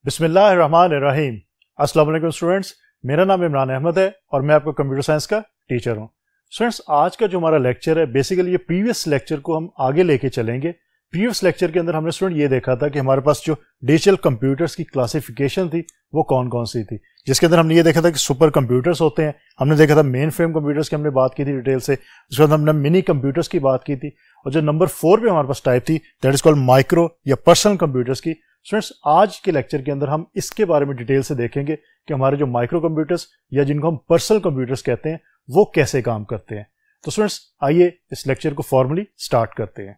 बिस्मिल्लाहिर्रहमानिर्रहीम। अस्सलाम वालेकुम स्टूडेंट्स, मेरा नाम इमरान अहमद है और मैं आपका कंप्यूटर साइंस का टीचर हूं। स्टूडेंट्स, आज का जो हमारा लेक्चर है बेसिकली ये प्रीवियस लेक्चर को हम आगे लेके चलेंगे। प्रीवियस लेक्चर के अंदर हमने स्टूडेंट ये देखा था कि हमारे पास जो डिजिटल कंप्यूटर्स की क्लासिफिकेशन थी वो कौन कौन सी थी, जिसके अंदर हमने ये देखा था कि सुपर कंप्यूटर्स होते हैं। हमने देखा था मेन फ्रेम कंप्यूटर्स की हमने बात की थी डिटेल से। उसके बाद हमने मिनी कंप्यूटर्स की बात की थी और जो नंबर 4 पे हमारे पास टाइप थी दैट इज कॉल्ड माइक्रो या पर्सनल कंप्यूटर्स की। स्टूडेंट्स, आज के लेक्चर के अंदर हम इसके बारे में डिटेल से देखेंगे कि हमारे जो माइक्रो कंप्यूटर्स या जिनको हम पर्सनल कंप्यूटर्स कहते हैं वो कैसे काम करते हैं। तो स्टूडेंट्स, आइए इस लेक्चर को फॉर्मली स्टार्ट करते हैं।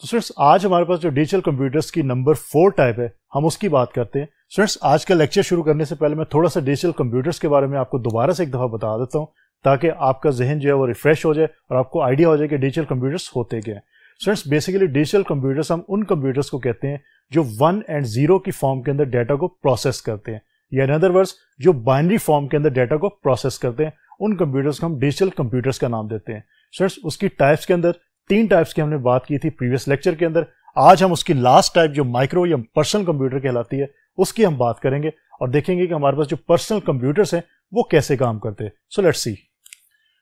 तो स्टूडेंट्स, आज हमारे पास जो डिजिटल कंप्यूटर्स की नंबर 4 टाइप है हम उसकी बात करते हैं। स्टूडेंट्स, आज का लेक्चर शुरू करने से पहले मैं थोड़ा सा डिजिटल कंप्यूटर्स के बारे में आपको दोबारा से एक दफा बता देता हूं ताकि आपका जहन जो है वो रिफ्रेश हो जाए और आपको आइडिया हो जाए कि डिजिटल कंप्यूटर्स होते क्या हैं। स्टूडेंट्स, बेसिकली डिजिटल कंप्यूटर्स हम उन कंप्यूटर्स को कहते हैं जो 1 और 0 की फॉर्म के अंदर डाटा को प्रोसेस करते हैं, या इन अदर वर्ड्स जो बाइनरी फॉर्म के अंदर डाटा को प्रोसेस करते हैं उन कंप्यूटर्स को हम डिजिटल कंप्यूटर्स का नाम देते हैं। स्टूडेंट्स, उसकी टाइप्स के अंदर 3 टाइप्स की हमने बात की थी प्रीवियस लेक्चर के अंदर। आज हम उसकी लास्ट टाइप जो माइक्रो या पर्सनल कंप्यूटर कहलाती है उसकी हम बात करेंगे और देखेंगे कि हमारे पास जो पर्सनल कंप्यूटर्स हैं वो कैसे काम करते हैं। So let's see.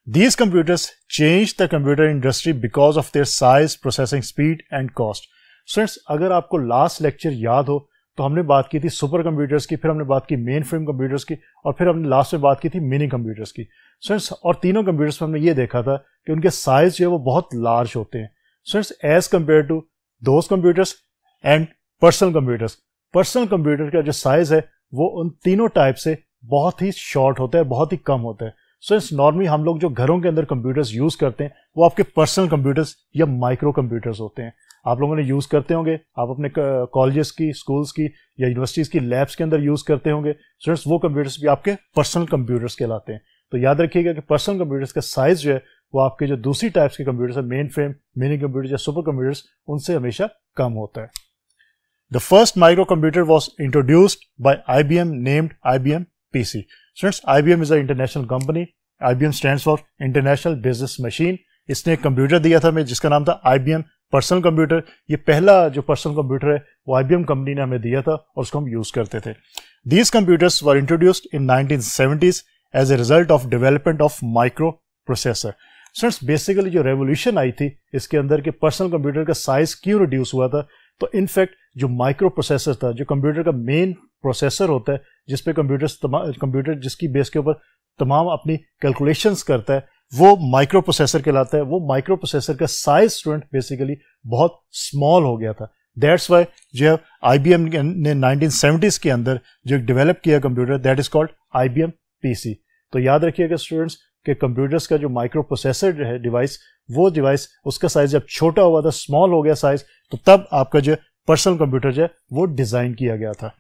These computers changed the computer industry because of their size, processing speed and cost. Students, अगर आपको लास्ट लेक्चर याद हो तो हमने बात की थी सुपर कंप्यूटर्स की, फिर हमने बात की मेन फ्रेम कंप्यूटर्स की और फिर हमने लास्ट में बात की थी मिनी कंप्यूटर्स की। स्टूडेंट्स, और तीनों कंप्यूटर्स में हमने ये देखा था कि उनके साइज जो है वो बहुत लार्ज होते हैं। Students, as compare to those computers and personal computers, personal computer का जो साइज है वो उन तीनों टाइप से बहुत ही शॉर्ट होता है, बहुत ही कम होता है। स्टूडेंट्स, नॉर्मली हम लोग जो घरों के अंदर कंप्यूटर्स यूज करते हैं वो आपके पर्सनल कंप्यूटर्स या माइक्रो कंप्यूटर्स होते हैं। आप लोगों ने यूज करते होंगे, आप अपने कॉलेजेस की, स्कूल्स की या यूनिवर्सिटीज की लैब्स के अंदर यूज करते होंगे। स्टूडेंट्स, वो कंप्यूटर्स भी आपके पर्सनल कंप्यूटर्स कहलाते हैं। तो याद रखिएगा कि पर्सनल कंप्यूटर्स का साइज जो है वो आपके जो दूसरी टाइप्स के कंप्यूटर्स है, मेन फ्रेम, मिनी कंप्यूटर या सुपर कंप्यूटर्स, उनसे हमेशा कम होता है। The first micro computer was introduced by IBM named IBM PC. Students, IBM is an international company. IBM stands for International Business Machine. इसने एक computer दिया था हमें जिसका नाम था IBM पर्सनल कंप्यूटर। ये पहला जो पर्सनल कंप्यूटर है वो IBM कंपनी ने हमें दिया था और उसको हम यूज करते थे। These computers were introduced in 1970s as a result of development of microprocessor. Students, basically जो रेवोल्यूशन आई थी इसके अंदर के पर्सनल कंप्यूटर का साइज क्यों रिड्यूस हुआ था, तो इनफैक्ट जो माइक्रो प्रोसेसर था, जो कंप्यूटर का मेन प्रोसेसर होता है जिसपे कंप्यूटर जिसकी बेस के ऊपर तमाम अपनी कैलकुलेशंस करता है, वो माइक्रो प्रोसेसर कहलाता है। वो माइक्रो प्रोसेसर का साइज स्टूडेंट बेसिकली बहुत स्मॉल हो गया था। दैट्स वाई जो IBM ने 1970s के अंदर जो डेवलप किया computer that is called IBM PC। तो याद रखिएगा स्टूडेंट्स कि कंप्यूटर्स का जो माइक्रो प्रोसेसर है डिवाइस, वो डिवाइस उसका साइज जब छोटा हुआ था, स्मॉल हो गया साइज, तो तब आपका जो पर्सनल कंप्यूटर जो है वो डिजाइन किया गया था।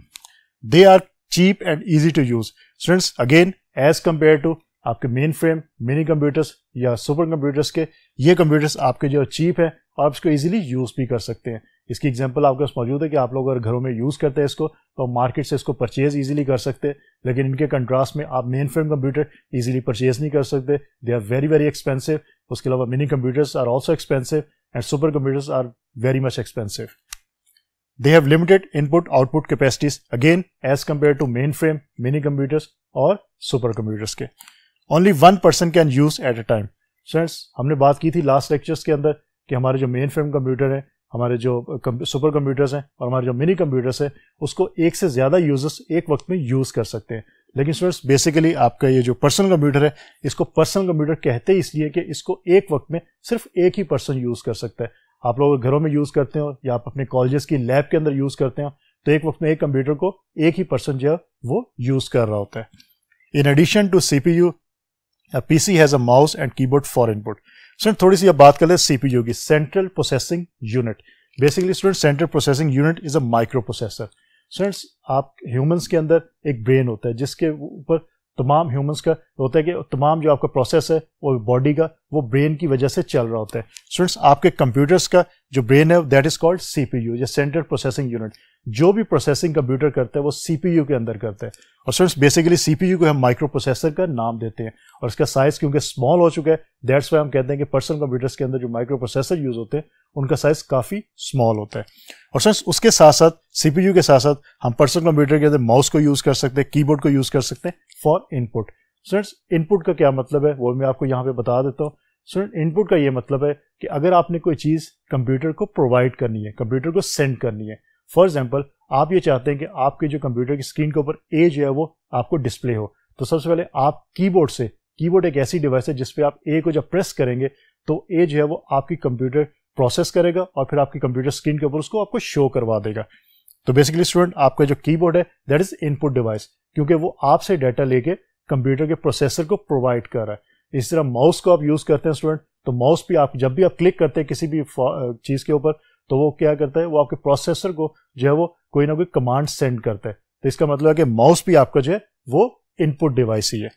They are cheap and easy to use. Students, again as compare to आपके मेन फ्रेम, मिनी कंप्यूटर्स या सुपर कंप्यूटर्स के, ये कंप्यूटर्स आपके जो चीप है और आप इसको इजीली यूज भी कर सकते हैं। इसकी एग्जांपल आपके पास मौजूद है कि आप लोग अगर घरों में यूज करते हैं इसको तो मार्केट से इसको परचेज इजीली कर सकते हैं, लेकिन इनके कंट्रास्ट में आप mainframe computer easily purchase नहीं कर सकते। They are very very expensive. उसके अलावा mini computers are also expensive and super computers are very much expensive. They have limited input-output capacities again as compared to mainframe, mini computers और super computers के। Only one person can use at a time. Friends, हमने बात की थी last lectures के अंदर कि हमारे जो मेन फ्रेम कंप्यूटर है, हमारे जो सुपर कंप्यूटर्स हैं और हमारे जो मिनी कंप्यूटर्स है उसको एक से ज्यादा यूजर्स एक वक्त में यूज कर सकते हैं। लेकिन स्टूडेंट्स, बेसिकली आपका ये जो पर्सनल कंप्यूटर है इसको पर्सनल कंप्यूटर कहते ही इसलिए कि इसको एक वक्त में सिर्फ एक ही पर्सन यूज कर सकता है। आप लोग घरों में यूज करते हो या आप अपने कॉलेजेस की लैब के अंदर यूज करते हो तो एक वक्त में एक कंप्यूटर को एक ही पर्सन जो है वो यूज कर रहा होता है। In addition to CPU, PC has a mouse and keyboard for input. Student, थोड़ी सी अब बात कर ले CPU की, central processing unit. Basically student, central processing unit is a microprocessor. Students, आप ह्यूमंस के अंदर एक ब्रेन होता है जिसके ऊपर तमाम ह्यूमंस का होता है कि तमाम जो आपका प्रोसेस है वो बॉडी का वो ब्रेन की वजह से चल रहा होता है। स्टूडेंट्स, आपके कंप्यूटर्स का जो ब्रेन है दैट इज कॉल्ड सीपीयू या सेंट्रल प्रोसेसिंग यूनिट। जो भी प्रोसेसिंग कंप्यूटर करता है वो सीपीयू के अंदर करता है। और स्टूडेंट्स, बेसिकली सीपीयू को हम माइक्रो प्रोसेसर का नाम देते हैं और इसका साइज क्योंकि स्मॉल हो चुका है दैट्स वाई हम कहते हैं कि पर्सनल कंप्यूटर्स के अंदर जो माइक्रो प्रोसेसर यूज होते हैं उनका साइज काफी स्मॉल होता है। और स्टूडेंट्स, उसके साथ साथ सीपीयू के साथ साथ हम पर्सनल कंप्यूटर के अंदर माउस को यूज कर सकते हैं, कीबोर्ड को यूज कर सकते हैं फॉर इनपुट। स्टूडेंट्स, इनपुट का क्या मतलब है वो मैं आपको यहाँ पे बता देता हूँ। स्टूडेंट, इनपुट का ये मतलब है कि अगर आपने कोई चीज कंप्यूटर को प्रोवाइड करनी है, कंप्यूटर को सेंड करनी है, फॉर एग्जाम्पल आप ये चाहते हैं कि आपके जो कंप्यूटर की स्क्रीन के ऊपर ए जो है वो आपको डिस्प्ले हो, तो सबसे पहले आप कीबोर्ड से, कीबोर्ड एक ऐसी डिवाइस है जिसपे आप ए को जब प्रेस करेंगे तो ए जो है वो आपकी कंप्यूटर प्रोसेस करेगा और फिर आपकी कंप्यूटर स्क्रीन के ऊपर उसको आपको शो करवा देगा। तो बेसिकली स्टूडेंट, आपका जो कीबोर्ड है दैट इज इनपुट डिवाइस, क्योंकि वो आपसे डाटा लेके कंप्यूटर के प्रोसेसर को प्रोवाइड कर रहा है। इस तरह माउस को आप यूज करते हैं स्टूडेंट, तो माउस भी आप जब भी आप क्लिक करते हैं किसी भी चीज के ऊपर तो वो क्या करता है, वो आपके प्रोसेसर को जो है वो कोई ना कोई कमांड सेंड करता है। तो इसका मतलब है कि माउस भी आपका जो है वो इनपुट डिवाइस ही है।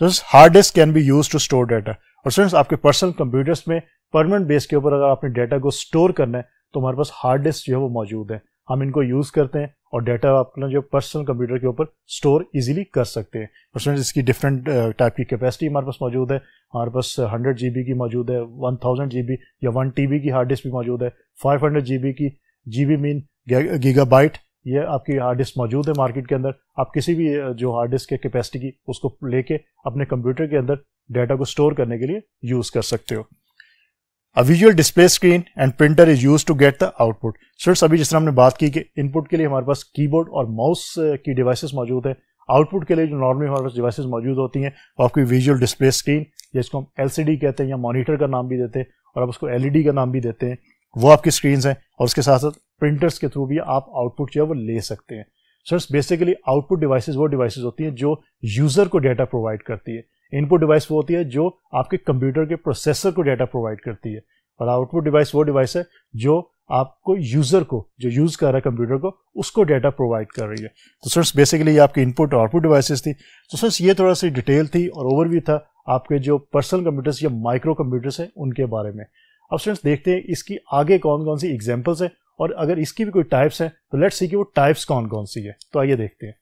तो hard disk can be use to store data. और स्टूडेंट्स, आपके पर्सनल कंप्यूटर्स में परमानेंट बेस के ऊपर अगर आपने डाटा को स्टोर करना है तो हमारे पास हार्ड डिस्क जो है वो मौजूद है, हम इनको यूज करते हैं और डाटा अपना जो पर्सनल कंप्यूटर के ऊपर स्टोर इजीली कर सकते हैं। और स्टूडेंट्स, इसकी डिफरेंट टाइप की कैपेसिटी हमारे पास मौजूद है। हमारे पास 100 GB की मौजूद है, 1000 GB या 1 TB की हार्ड डिस्क भी मौजूद है, 500 GB की, GB मीन गीगाबाइट, ये आपकी हार्ड डिस्क मौजूद है मार्केट के अंदर। आप किसी भी जो हार्ड डिस्क के कैपेसिटी की उसको लेके अपने कंप्यूटर के अंदर डाटा को स्टोर करने के लिए यूज कर सकते हो। A visual display screen and printer is used to get the output. Students, अभी जिस तरह हमने बात की कि इनपुट के लिए हमारे पास कीबोर्ड और माउस की डिवाइसेस मौजूद है, आउटपुट के लिए जो नॉर्मली हमारे पास डिवाइसेस मौजूद होती हैं वो आपकी विजुअल डिस्प्ले स्क्रीन, जिसको हम LCD कहते हैं या मॉनिटर का नाम भी देते हैं और आप उसको LED का नाम भी देते हैं, वो आपकी स्क्रीन हैं। और उसके साथ साथ प्रिंटर्स के थ्रू भी आप आउटपुट जो है वो ले सकते हैं। स्टूडेंट्स, बेसिकली आउटपुट डिवाइसेस वो डिवाइसेस होती हैं जो यूजर को डाटा प्रोवाइड करती है। इनपुट डिवाइस वो होती है जो आपके कंप्यूटर के प्रोसेसर को डाटा प्रोवाइड करती है और आउटपुट डिवाइस वो डिवाइस है जो आपको यूजर को, जो यूज कर रहा है कंप्यूटर को, उसको डाटा प्रोवाइड कर रही है। तो स्टूडेंट्स, बेसिकली ये आपकी इनपुट और आउटपुट डिवाइसेस थी। तो स्टूडेंट्स, ये थोड़ा सी डिटेल थी और ओवरव्यू था आपके जो पर्सनल कंप्यूटर्स या माइक्रो कंप्यूटर्स हैं उनके बारे में। अब स्टूडेंट्स, देखते हैं इसकी आगे कौन कौन सी एग्जाम्पल्स हैं और अगर इसकी भी कोई टाइप्स हैं तो लेट्स सी कि वो टाइप्स कौन कौन सी है। तो आइए देखते हैं।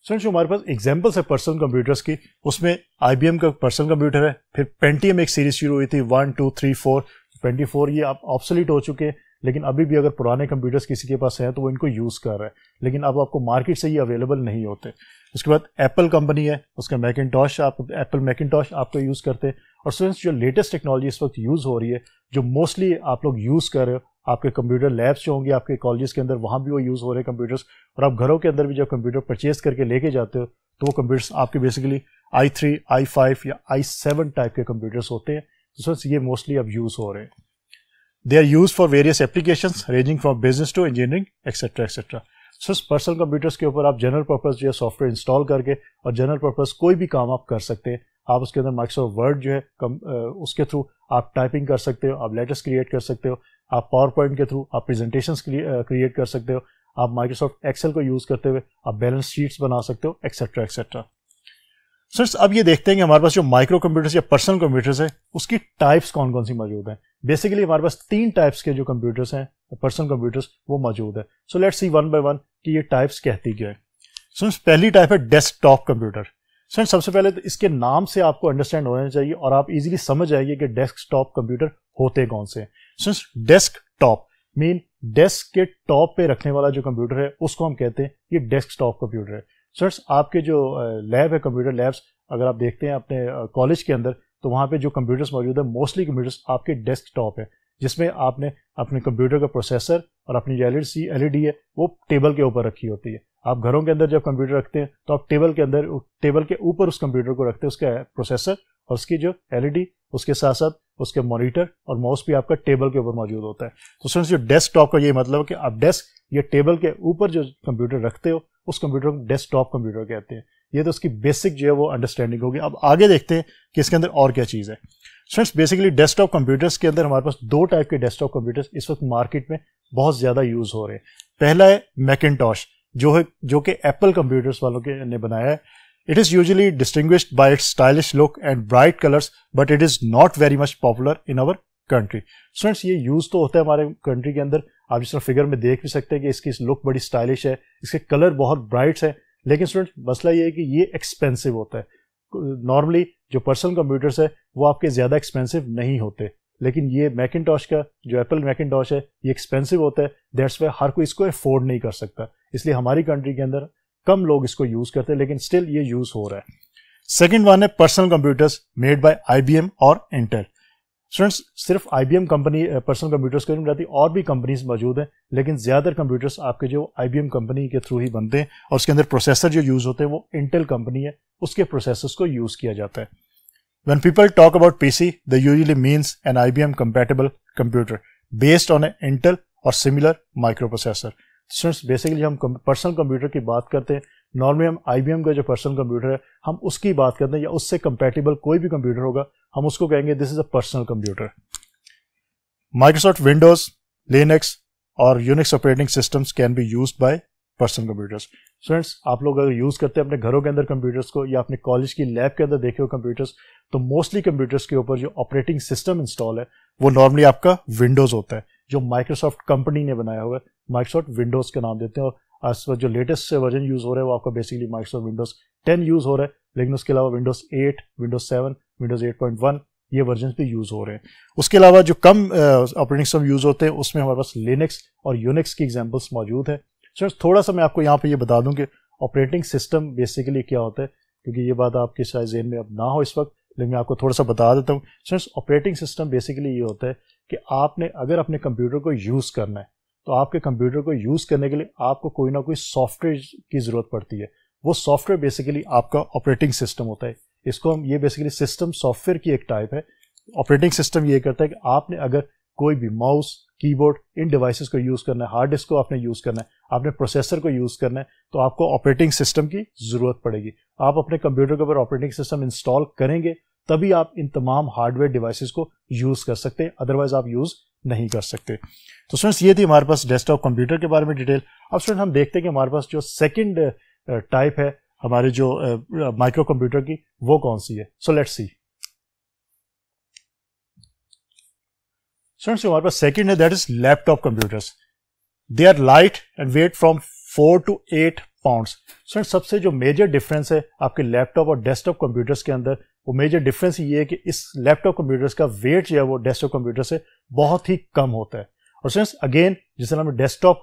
स्टूडेंट्स, जो हमारे पास एग्जांपल्स है पर्सनल कंप्यूटर्स की, उसमें IBM का पर्सनल कंप्यूटर है, फिर पेंटियम एक सीरीज शुरू हुई थी 1, 2, 3, 4। 24 ये आप ऑब्सोलीट हो चुके हैं, लेकिन अभी भी अगर पुराने कंप्यूटर्स किसी के पास हैं तो वो इनको यूज कर रहा है, लेकिन अब आपको मार्केट से ये अवेलेबल नहीं होते। उसके बाद एप्पल कंपनी है, उसका मैकिंटॉश, आप एप्पल मैकिंटॉश आपको यूज करते हैं। और स्टूडेंट्स, जो लेटेस्ट टेक्नोलॉजी इस वक्त यूज हो रही है, जो मोस्टली आप लोग यूज कर रहे हो, आपके कंप्यूटर लैब्स जो होंगे आपके कॉलेजेस के अंदर, वहां भी वो यूज हो रहे हैं कंप्यूटर्स, और आप घरों के अंदर भी जब कंप्यूटर परचेज करके लेके जाते हो तो वो कंप्यूटर्स आपके बेसिकली i3, i5 या i7 टाइप के कंप्यूटर्स होते हैं। तो ये मोस्टली अब यूज हो रहे हैं। They are use for various applications ranging from business to engineering etcetera etcetera. So personal computers के ऊपर आप जनरल पर्पस जो है सॉफ्टवेयर इंस्टॉल करके और जनरल पर्पस कोई भी काम आप कर सकते हैं। आप उसके अंदर माइक्रोसॉफ्ट वर्ड जो है उसके थ्रू आप टाइपिंग कर सकते हो, आप लेटर्स क्रिएट कर सकते हो, आप पावर पॉइंट के थ्रू आप प्रेजेंटेशंस क्रिएट कर सकते हो, आप माइक्रोसॉफ्ट एक्सेल को यूज करते हुए आप बैलेंस शीट्स बना सकते हो, एक्सेट्रा एक्सेट्रा। सर, अब ये देखते हैं कि हमारे पास जो माइक्रो कंप्यूटर्स या पर्सनल कंप्यूटर्स है उसकी टाइप्स कौन कौन सी मौजूद हैं। बेसिकली हमारे पास 3 टाइप्स के जो कंप्यूटर्स हैं पर्सनल कंप्यूटर्स वो मौजूद है। So let's see one by one कि ये टाइप्स कहती क्या है। सो पहली टाइप है डेस्कटॉप कंप्यूटर। सर, सबसे पहले तो इसके नाम से आपको अंडरस्टैंड होना चाहिए और आप इजीली समझ जाइए कि डेस्कटॉप कंप्यूटर होते कौन से हैं। सो डेस्कटॉप मीन डेस्क के टॉप पे रखने वाला जो कंप्यूटर है उसको हम कहते हैं ये डेस्कटॉप कंप्यूटर है। सर, आपके जो लैब है, कंप्यूटर लैब्स, अगर आप देखते हैं अपने कॉलेज के अंदर तो वहाँ पे जो कंप्यूटर्स मौजूद है मोस्टली कंप्यूटर्स आपके डेस्कटॉप है, जिसमें आपने अपने कंप्यूटर का प्रोसेसर और अपनी जो LED है वो टेबल के ऊपर रखी होती है। आप घरों के अंदर जब कंप्यूटर रखते हैं तो आप टेबल के ऊपर उस कंप्यूटर को रखते हैं, उसका प्रोसेसर और उसकी जो LED, उसके साथ साथ उसके मॉनिटर और माउस भी आपका टेबल के ऊपर मौजूद होता है। तो स्टूडेंट्स, जो डेस्कटॉप का ये मतलब है कि आप डेस्क या टेबल के ऊपर जो कंप्यूटर रखते हो उस कंप्यूटर को डेस्कटॉप कंप्यूटर कहते हैं। ये तो उसकी बेसिक जो है वो अंडरस्टैंडिंग होगी। अब आगे देखते हैं कि इसके अंदर और क्या चीज़ है। स्टूडेंट्स, बेसिकली डेस्कटॉप कंप्यूटर्स के अंदर हमारे पास 2 टाइप के डेस्कटॉप कंप्यूटर्स इस वक्त मार्केट में बहुत ज़्यादा यूज हो रहे हैं। पहला है मैकिंटॉश, जो कि एप्पल कंप्यूटर्स वालों के ने बनाया है। It is usually distinguished by its stylish look and bright colors, but it is not very much popular in our country. Students, ये यूज तो होता है हमारे कंट्री के अंदर, आप जिस तरह फिगर में देख भी सकते हैं कि इसकी लुक बड़ी स्टाइलिश है, इसके कलर बहुत ब्राइट्स है, लेकिन स्टूडेंट मसला ये है कि ये एक्सपेंसिव होता है. नॉर्मली जो पर्सनल कंप्यूटर्स है वो आपके ज़्यादा एक्सपेंसिव नहीं होते, लेकिन ये मैकिनटॉश का जो एप्पल मैकिनटॉश है ये एक्सपेंसिव होता है. दैट्स वाई हर कोई इसको अफोर्ड नहीं कर सकता, इसलिए हमारी कंट्री के अंदर कम लोग इसको यूज़ करते हैं, लेकिन स्टिल ये यूज़ हो रहा है. सेकेंड वन है personal computers made by IBM और इंटेल. स्टूडेंट्स, सिर्फ IBM कंपनी पर्सनल कंप्यूटर्स को नहीं बनाती, और भी कंपनीज मौजूद हैं, लेकिन ज़्यादातर कंप्यूटर्स आपके जो IBM कंपनी के थ्रू ही बनते हैं, और उसके अंदर प्रोसेसर जो यूज़ होते हैं वो इंटेल कंपनी है, उसके प्रोसेसर्स को यूज़ किया जाता है. When people talk about PC, they usually means an IBM compatible computer based on an Intel or similar microprocessor. Students, basically हम पर्सनल कंप्यूटर की बात करते हैं, नॉर्मली हम IBM का जो पर्सनल कंप्यूटर है हम उसकी बात करते हैं, या उससे कंपैटिबल कोई भी कंप्यूटर होगा हम उसको कहेंगे this is a personal computer. Microsoft Windows, Linux और Unix operating systems can be used by personal computers. Students, आप लोग अगर यूज़ करते हैं अपने घरों के अंदर कंप्यूटर्स को, या अपने कॉलेज की लैब के अंदर देखे हो कंप्यूटर्स, तो मोस्टली कंप्यूटर्स के ऊपर जो ऑपरेटिंग सिस्टम इंस्टॉल है वो नॉर्मली आपका विंडोज होता है, जो माइक्रोसॉफ्ट कंपनी ने बनाया हुआ है. माइक्रोसॉफ्ट विंडोज का नाम देते हैं, और आज जो लेटेस्ट वर्जन यूज़ हो रहा है वो आपका बेसिकली माइक्रोसॉफ्ट विंडोज 10 यूज़ हो रहा है, लेकिन उसके अलावा विंडोज 8, विंडोज 7, विंडोज 8.1 ये वर्जन भी यूज़ हो रहे हैं. उसके अलावा जो कम ऑपरेटिंग सिस्टम यूज़ होते हैं उसमें हमारे पास लिनक्स और यूनिक्स की एग्जाम्पल्स मौजूद है. सो थोड़ा सा मैं आपको यहाँ पे ये बता दूं कि ऑपरेटिंग सिस्टम बेसिकली क्या होता है, क्योंकि ये बात आपके शायद ज़हन में अब ना हो इस वक्त, लेकिन मैं आपको थोड़ा सा बता देता हूँ. फ्रेंड्स, ऑपरेटिंग सिस्टम बेसिकली ये होता है कि आपने अगर अपने कंप्यूटर को यूज़ करना है तो आपके कंप्यूटर को यूज़ करने के लिए आपको कोई ना कोई सॉफ्टवेयर की ज़रूरत पड़ती है. वो सॉफ्टवेयर बेसिकली आपका ऑपरेटिंग सिस्टम होता है. इसको हम ये बेसिकली सिस्टम सॉफ्टवेयर की एक टाइप है. ऑपरेटिंग सिस्टम ये करता है कि आपने अगर कोई भी माउस, कीबोर्ड, इन डिवाइसेस को यूज़ करना है, हार्ड डिस्क को आपने यूज़ करना है, आपने प्रोसेसर को यूज़ करना है, तो आपको ऑपरेटिंग सिस्टम की ज़रूरत पड़ेगी. आप अपने कंप्यूटर के ऊपर ऑपरेटिंग सिस्टम इंस्टॉल करेंगे तभी आप इन तमाम हार्डवेयर डिवाइसेस को यूज़ कर सकते हैं, अदरवाइज आप यूज़ नहीं कर सकते. तो स्टूडेंट्स, ये थी हमारे पास डेस्कटॉप कंप्यूटर के बारे में डिटेल. अब स्टूडेंट हम देखते हैं कि हमारे पास जो सेकेंड टाइप है हमारे जो माइक्रो कंप्यूटर की, वो कौन सी है. So let's see. स्टूडेंट्स, जो हमारे पास सेकंड है that is laptop computers. They are light and weight from 4 to 8 pounds. Students, सबसे जो मेजर डिफरेंस है आपके लैपटॉप और डेस्कटॉप कंप्यूटर्स के अंदर, वो मेजर डिफरेंस ये है कि इस लैपटॉप कंप्यूटर्स का वेट जो है वो डेस्कटॉप कंप्यूटर से बहुत ही कम होता है. और स्टूडेंट्स, अगेन जिस तरह हमने डेस्कटॉप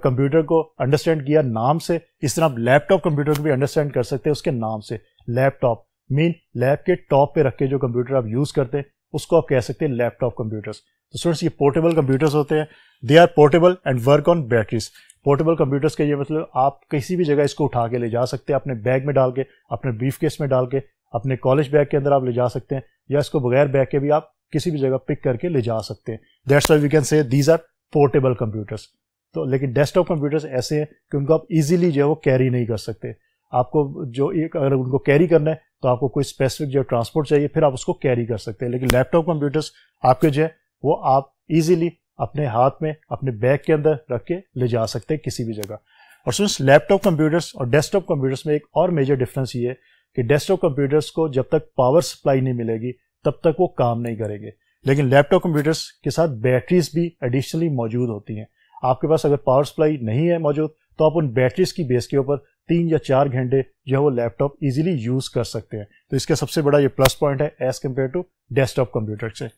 कंप्यूटर को अंडरस्टैंड किया नाम से, इस तरह आप लैपटॉप कंप्यूटर को भी अंडरस्टैंड कर सकते हैं उसके नाम से. लैपटॉप मीन लैब के टॉप पे रख के जो कंप्यूटर आप यूज करते हैं उसको आप कह सकते हैं लैपटॉप कंप्यूटर्स. तो स्टूडेंट्स, ये पोर्टेबल कंप्यूटर्स होते हैं. They are portable and work on batteries. Portable computers का ये मतलब आप किसी भी जगह इसको उठा के ले जा सकते हैं, अपने बैग में डाल के, अपने ब्रीफ केस में डाल के, अपने कॉलेज बैग के अंदर आप ले जा सकते हैं, या इसको बगैर बैग के भी आप किसी भी जगह पिक करके ले जा सकते हैं. That's why we can say these are portable computers. तो लेकिन डेस्कटॉप कंप्यूटर्स ऐसे हैं कि उनको आप इजीली जो है वो कैरी नहीं कर सकते. आपको जो एक अगर उनको कैरी करना है तो आपको कोई स्पेसिफिक जो ट्रांसपोर्ट चाहिए, फिर आप उसको कैरी कर सकते हैं. लेकिन लैपटॉप कंप्यूटर्स आपके जो है वो आप इजीली अपने हाथ में, अपने बैग के अंदर रख के ले जा सकते हैं किसी भी जगह. और स्टूडेंट्स, लैपटॉप कंप्यूटर्स और डेस्कटॉप कंप्यूटर्स में एक और मेजर डिफरेंस ये है कि डेस्कटॉप कंप्यूटर्स को जब तक पावर सप्लाई नहीं मिलेगी तब तक वो काम नहीं करेंगे, लेकिन लैपटॉप कंप्यूटर्स के साथ बैटरीज भी एडिशनली मौजूद होती हैं. आपके पास अगर पावर सप्लाई नहीं है मौजूद तो आप उन बैटरीज की बेस के ऊपर 3 या 4 घंटे जो है वो लैपटॉप इजीली यूज कर सकते हैं. तो इसका सबसे बड़ा ये प्लस पॉइंट है as compare to desktop computer से.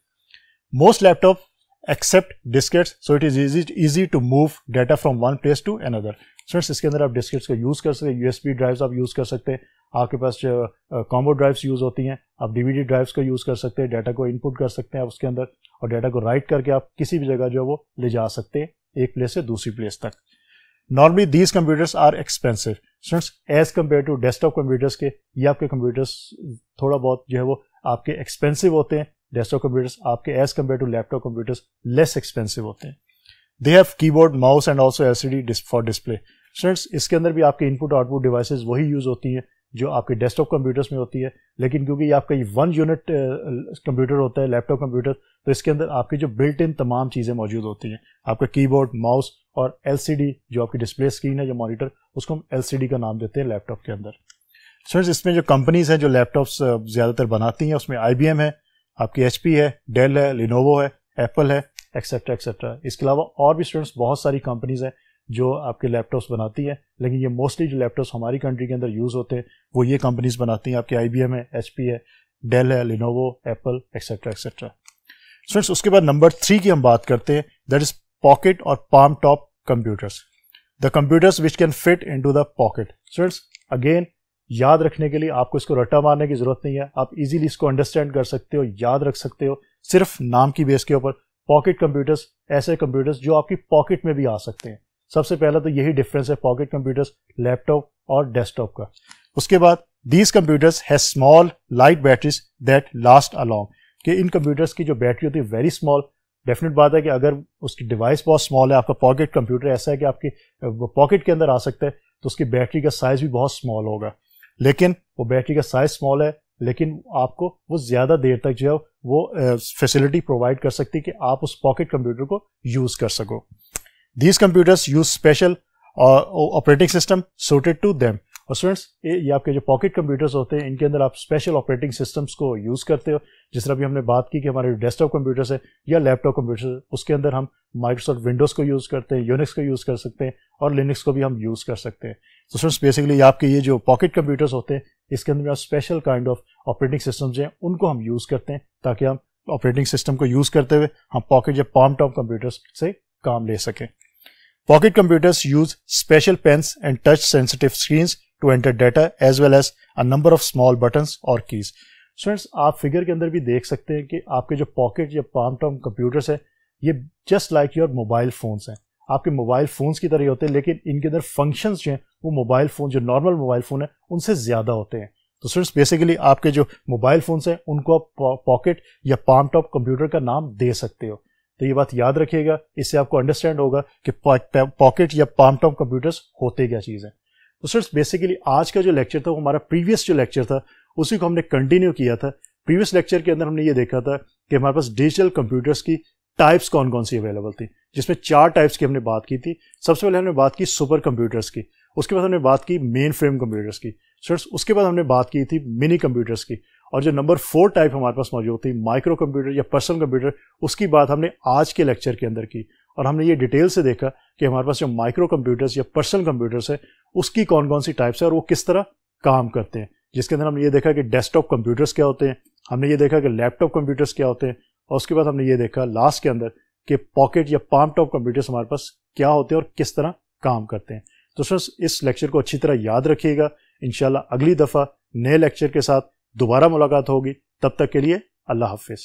Most laptop accept diskettes, so it is easy to move data from one place to another. Friends, इसके अंदर आप डिस्केट्स को यूज कर सकते हैं, यूएसबी ड्राइव्स आप यूज कर सकते हैं, आपके पास जो कॉम्बो ड्राइव्स यूज होती हैं, आप डीवीडी ड्राइव्स को यूज कर सकते हैं, डाटा को इनपुट कर सकते हैं आप उसके अंदर, और डाटा को राइट करके आप किसी भी जगह जो है वो ले जा सकते हैं एक प्लेस से दूसरी प्लेस तक. Normally these computers are expensive. Students, as compare to desktop computers के ये आपके कंप्यूटर्स थोड़ा बहुत जो है वो आपके एक्सपेंसिव होते हैं. डेस्कटॉप कंप्यूटर्स आपके as compare to laptop computers less expensive होते हैं. They have keyboard, mouse and also LCD for display. Students, इसके अंदर भी आपके इनपुट आउटपुट डिवाइसेस वही यूज होती हैं जो आपके डेस्कटॉप कंप्यूटर्स में होती है, लेकिन क्योंकि ये आपका 1 यूनिट कंप्यूटर होता है लैपटॉप कंप्यूटर, तो इसके अंदर आपकी जो बिल्ट इन तमाम चीज़ें मौजूद होती हैं. आपका कीबोर्ड, माउस और एलसीडी जो आपकी डिस्प्ले स्क्रीन है, जो मॉनिटर, उसको हम एलसीडी का नाम देते हैं लैपटॉप के अंदर. स्टूडेंट्स इसमें जो कंपनीज हैं जो लैपटॉप्स ज़्यादातर बनाती हैं उसमें IBM है, आपकी HP है, डेल है, लिनोवो है, एप्पल है, एक्सेट्रा एक्सेट्रा। इसके अलावा और भी स्टूडेंट्स बहुत सारी कंपनीज हैं जो आपके लैपटॉप्स बनाती हैं, लेकिन ये मोस्टली जो लैपटॉप्स हमारी कंट्री के अंदर यूज़ होते हैं वो ये कंपनीज बनाती हैं। आपकी IBM है, HP है, डेल है, Lenovo, Apple, etcetera etcetera. Students उसके बाद नंबर 3 की हम बात करते हैं, दैट इज पॉकेट और palm top computers, the computers which can fit into the pocket. Students again याद रखने के लिए आपको इसको रट्टा मारने की जरूरत नहीं है, आप इजीली इसको अंडरस्टैंड कर सकते हो, याद रख सकते हो सिर्फ नाम की बेस के ऊपर। पॉकेट कंप्यूटर्स ऐसे कंप्यूटर्स जो आपकी पॉकेट में भी आ सकते हैं। सबसे पहला तो यही डिफरेंस है पॉकेट कंप्यूटर्स, लैपटॉप और डेस्कटॉप का। उसके बाद these computers has small light batteries that last along, कि इन कंप्यूटर्स की जो बैटरी होती है वेरी स्मॉल। डेफिनेट बात है कि अगर उसकी डिवाइस बहुत स्मॉल है, आपका पॉकेट कंप्यूटर ऐसा है कि आपकी पॉकेट के अंदर आ सकता है, तो उसकी बैटरी का साइज भी बहुत स्मॉल होगा। लेकिन वो बैटरी का साइज स्मॉल है, लेकिन आपको वो ज़्यादा देर तक जो है वो फैसिलिटी प्रोवाइड कर सकती है कि आप उस पॉकेट कंप्यूटर को यूज़ कर सको। These computers use special operating system suited to them. और स्टूडेंट्स ये आपके जो पॉकेट कंप्यूटर्स होते हैं इनके अंदर आप स्पेशल ऑपरेटिंग सिस्टम्स को यूज़ करते हो। जिस तरह भी हमने बात की कि हमारे डेस्कटॉप कंप्यूटर्स है या लैपटॉप कंप्यूटर्स, उसके अंदर हम माइक्रोसॉफ्ट विंडोज़ को यूज़ करते हैं, यूनिक्स को यूज़ कर सकते हैं और लिनक्स को भी हम यूज़ कर सकते हैं। तो स्टूडेंट्स बेसिकली आपके ये जो पॉकेट कंप्यूटर्स होते हैं इसके अंदर special kind of operating systems हैं, उनको हम यूज़ करते हैं ताकि हम ऑपरेटिंग सिस्टम को यूज़ करते हुए हम पॉकेट या पाम टॉप कंप्यूटर्स से काम ले सकें। Pocket computers use special pens and touch sensitive screens to enter data as well as a number of small buttons or keys. Students आप फिगर के अंदर भी देख सकते हैं कि आपके जो पॉकेट या पाम टॉप कंप्यूटर्स हैं ये just like your mobile phones हैं, आपके मोबाइल फोन्स की तरह होते हैं, लेकिन इनके अंदर फंक्शंस जो हैं वो मोबाइल फोन जो नॉर्मल मोबाइल फोन है उनसे ज़्यादा होते हैं। तो स्टूडेंट्स बेसिकली आपके जो मोबाइल फोन्स हैं उनको आप पॉकेट या पाम टॉप कंप्यूटर का नाम दे सकते हो। तो ये बात याद रखिएगा, इससे आपको अंडरस्टैंड होगा कि पॉकेट या पाम टॉप कंप्यूटर्स होते क्या चीज़ है। तो स्टूडेंट्स बेसिकली आज का जो लेक्चर था वो हमारा प्रीवियस जो लेक्चर था उसी को हमने कंटिन्यू किया था। प्रीवियस लेक्चर के अंदर हमने ये देखा था कि हमारे पास डिजिटल कंप्यूटर्स की टाइप्स कौन कौन सी अवेलेबल थी, जिसमें 4 टाइप्स की हमने बात की थी। सबसे पहले हमने बात की सुपर कंप्यूटर्स की, उसके बाद हमने बात की मेन फ्रेम कंप्यूटर्स की स्टूडेंट्स, उसके बाद हमने बात की थी मिनी कंप्यूटर्स की, और जो नंबर 4 टाइप हमारे पास मौजूद थी माइक्रो कंप्यूटर या पर्सनल कंप्यूटर, उसकी बात हमने आज के लेक्चर के अंदर की। और हमने ये डिटेल से देखा कि हमारे पास जो माइक्रो कंप्यूटर्स या पर्सनल कंप्यूटर्स है उसकी कौन कौन सी टाइप्स है और वो किस तरह काम करते हैं, जिसके अंदर हमने ये देखा कि डेस्कटॉप कंप्यूटर्स क्या होते हैं, हमने ये देखा कि लैपटॉप कंप्यूटर्स क्या होते हैं, और उसके बाद हमने ये देखा लास्ट के अंदर कि पॉकेट या पाम टॉप कंप्यूटर्स हमारे पास क्या होते हैं और किस तरह काम करते हैं। तो फ्रेंड्स इस लेक्चर को अच्छी तरह याद रखिएगा। इंशाल्लाह अगली दफ़ा नए लेक्चर के साथ दोबारा मुलाकात होगी, तब तक के लिए अल्लाह हाफिज़।